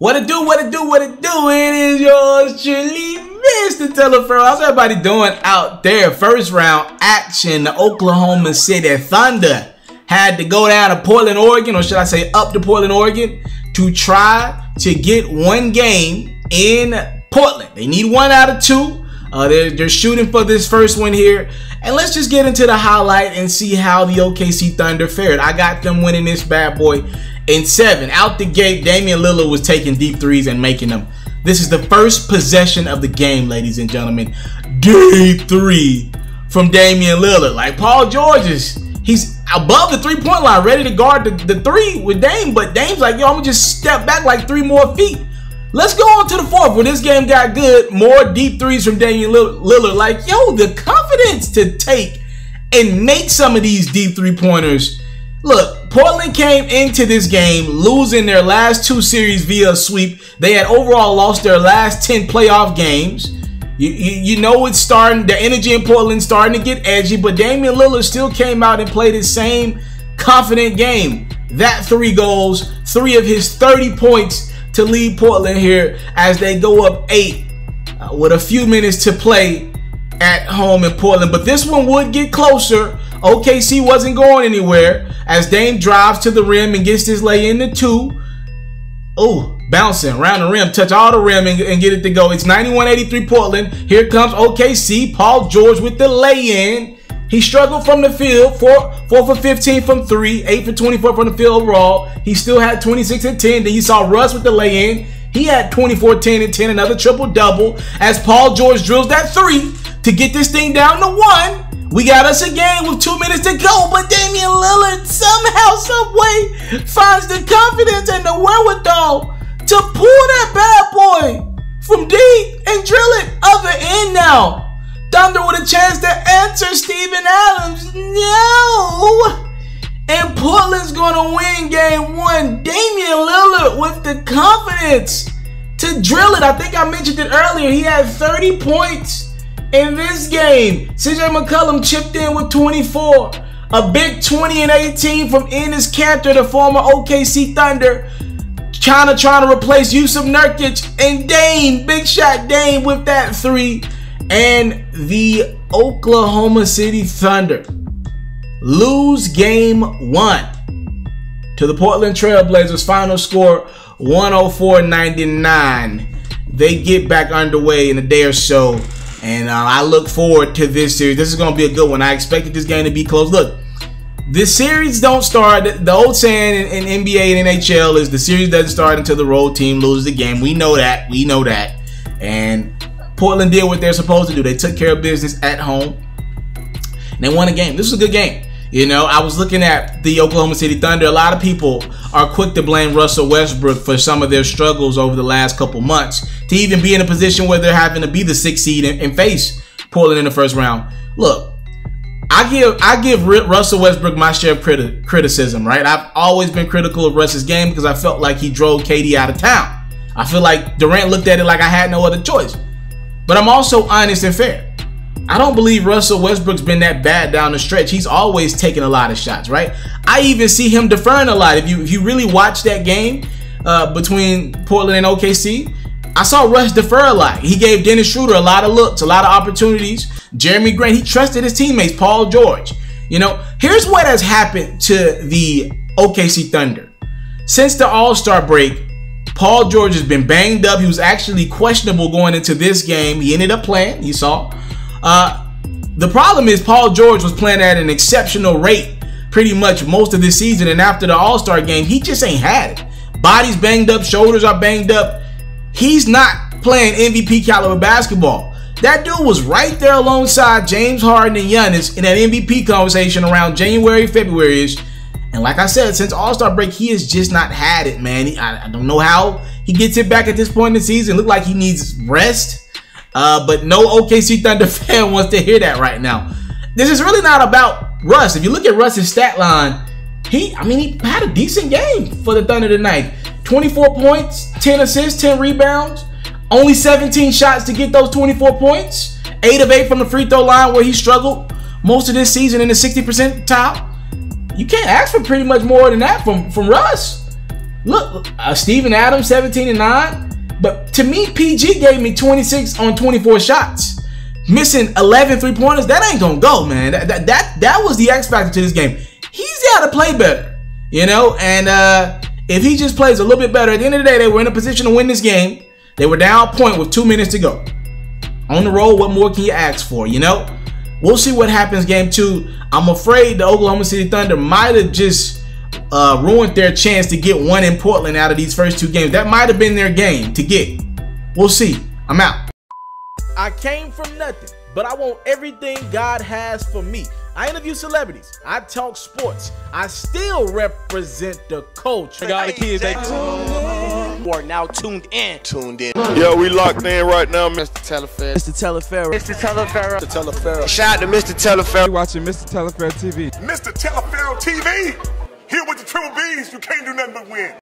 What it do, what it do, what it do? It is yours truly, Mr.Taliaferro. How's everybody doing out there? First round action. The Oklahoma City Thunder had to go down to Portland, Oregon, or should I say up to Portland, Oregon, to try to get one game in Portland. They need 1 out of 2. They're shooting for this first one here. And let's just get into the highlight and see how the OKC Thunder fared. I got them winning this bad boy in 7. Out the gate, Damian Lillard was taking deep threes and making them. This is the first possession of the game, ladies and gentlemen. Deep 3 from Damian Lillard. Like Paul George he's above the 3-point line, ready to guard the 3 with Dame. But Dame's like, yo, I'm going to just step back like 3 more feet. Let's go on to the 4th where this game got good. More deep threes from Damian Lillard. Like, yo, the confidence to take and make some of these deep 3-pointers. Look, Portland came into this game losing their last 2 series via a sweep. They had overall lost their last 10 playoff games. You know it's starting, the energy in Portland starting to get edgy, but Damian Lillard still came out and played his same confident game. That 3 goals, 3 of his 30 points to lead Portland here as they go up 8 with a few minutes to play at home in Portland. But this one would get closer. OKC wasn't going anywhere as Dame drives to the rim and gets this lay in the 2. Oh, bouncing around the rim, touch all the rim and get it to go. It's 91-83 Portland. Here comes OKC. Paul George with the lay-in. He struggled from the field, 4 for 15 from 3, 8 for 24 from the field overall. He still had 26 and 10. Then you saw Russ with the lay-in. He had 24, 10, and 10, another triple-double as Paul George drills that 3 to get this thing down to 1. We got us a game with 2 minutes to go, but Damian Lillard somehow, someway finds the confidence and the wherewithal to pull that bad boy from deep and drill it other end now. Thunder with a chance to answer Steven Adams. No! And Portland's going to win game 1. Damian Lillard with the confidence to drill it. I think I mentioned it earlier. He had 30 points in this game. CJ McCollum chipped in with 24. A big 20 and 18 from Enes Kanter, the former OKC Thunder. Trying to replace Yusuf Nurkic. And Dame, big shot Dame with that 3. And the Oklahoma City Thunder lose game 1 to the Portland Trailblazers. Final score 104-99. They get back underway in a day or so. And I look forward to this series. This is going to be a good one. I expected this game to be close. Look, this series don't start. The old saying in NBA and NHL is the series doesn't start until the road team loses the game. We know that. We know that. And Portland did what they're supposed to do. They took care of business at home. And they won a game. This was a good game. You know, I was looking at the Oklahoma City Thunder. A lot of people are quick to blame Russell Westbrook for some of their struggles over the last couple months to even be in a position where they're having to be the 6th seed and face Portland in the first round. Look, I give Russell Westbrook my share of criticism, right? I've always been critical of Russ's game because I felt like he drove KD out of town. I feel like Durant looked at it like I had no other choice. But I'm also honest and fair. I don't believe Russell Westbrook's been that bad down the stretch. He's always taking a lot of shots, right? I even see him deferring a lot. If you really watch that game between Portland and OKC, I saw Russ defer a lot. He gave Dennis Schroeder a lot of looks, a lot of opportunities. Jeremy Grant, he trusted his teammates, Paul George. You know, here's what has happened to the OKC Thunder. Since the All-Star break, Paul George has been banged up. He was actually questionable going into this game. He ended up playing, you saw. The problem is Paul George was playing at an exceptional rate pretty much most of this season, and after the All-Star game, he just ain't had it. Body's banged up, shoulders are banged up. He's not playing MVP caliber basketball. That dude was right there alongside James Harden and Giannis in that MVP conversation around January, February-ish. And like I said, since All-Star break, he has just not had it, man. I don't know how he gets it back at this point in the season. Look like he needs rest. But no OKC Thunder fan wants to hear that right now. This is really not about Russ. If you look at Russ's stat line, he had a decent game for the Thunder tonight. 24 points, 10 assists, 10 rebounds. Only 17 shots to get those 24 points. 8 of 8 from the free throw line where he struggled most of this season in the 60% top. You can't ask for pretty much more than that from Russ. Look, Steven Adams, 17 and 9. But to me, PG gave me 26 on 24 shots. Missing 11 3-pointers, that ain't gonna go, man. That was the X factor to this game. He's got to play better, you know. And if he just plays a little bit better, at the end of the day, they were in a position to win this game. They were down a point with 2 minutes to go. On the road, what more can you ask for, you know? We'll see what happens game 2. I'm afraid the Oklahoma City Thunder might have just ruined their chance to get one in Portland out of these first 2 games. That might have been their game to get. We'll see. I'm out. I came from nothing, but I want everything God has for me. I interview celebrities. I talk sports. I still represent the culture. I got the kids that you are now tuned in. Yeah, we locked in right now, Mr. Mr.Taliaferro. Mr.Taliaferro. Mr. Taliaferro. Shout out to Mr. Taliaferro. You're watching Mr.Taliaferro TV. Mr. Taliaferro TV. Here with the Triple B's, you can't do nothing but win.